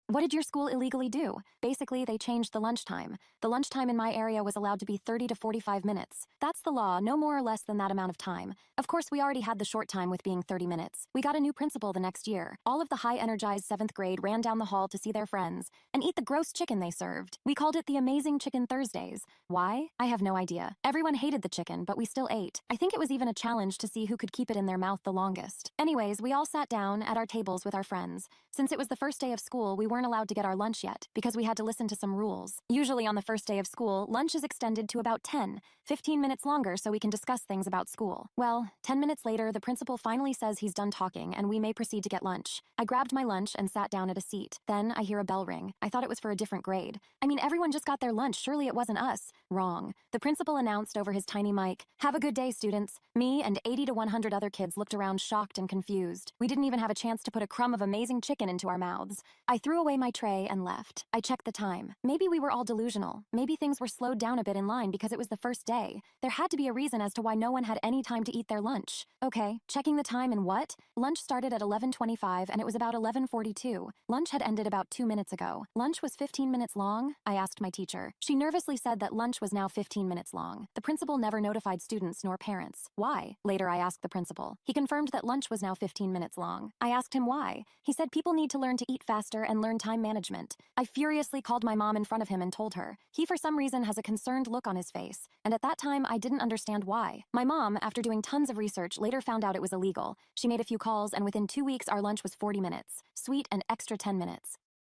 What did your school illegally do? Basically, they changed the lunchtime. The lunchtime in my area was allowed to be 30 to 45 minutes. That's the law, no more or less than that amount of time. Of course, we already had the short time with being 30 minutes. We got a new principal the next year. All of the high-energized 7th grade ran down the hall to see their friends and eat the gross chicken they served. We called it the Amazing Chicken Thursdays. Why? I have no idea. Everyone hated the chicken, but we still ate. I think it was even a challenge to see who could keep it in their mouth the longest. Anyways, we all sat down at our tables with our friends. Since it was the first day of school, we weren't allowed to get our lunch yet because we had to listen to some rules. Usually on the first day of school, lunch is extended to about 15 minutes longer so we can discuss things about school. Well, 10 minutes later, the principal finally says he's done talking and we may proceed to get lunch. I grabbed my lunch and sat down at a seat. Then I hear a bell ring. I thought it was for a different grade. I mean, everyone just got their lunch. Surely it wasn't us. Wrong. The principal announced over his tiny mic, "Have a good day, students." Me and 80 to 100 other kids looked around shocked and confused. We didn't even have a chance to put a crumb of amazing chicken into our mouths. I threw away my tray and left. I checked the time. Maybe we were all delusional. Maybe things were slowed down a bit in line because it was the first day. There had to be a reason as to why no one had any time to eat their lunch. Okay, checking the time and what? Lunch started at 11:25 and it was about 11:42. Lunch had ended about 2 minutes ago. Lunch was 15 minutes long? I asked my teacher. She nervously said that lunch was now 15 minutes long. The principal never notified students nor parents. Why? Later I asked the principal. He confirmed that lunch was now 15 minutes long. I asked him why. He said people need to learn to eat faster and learn time management. I furiously called my mom in front of him and told her. He for some reason has a concerned look on his face, and at that time I didn't understand why. My mom, after doing tons of research, later found out it was illegal. She made a few calls and within 2 weeks our lunch was 40 minutes. Sweet and extra 10 minutes.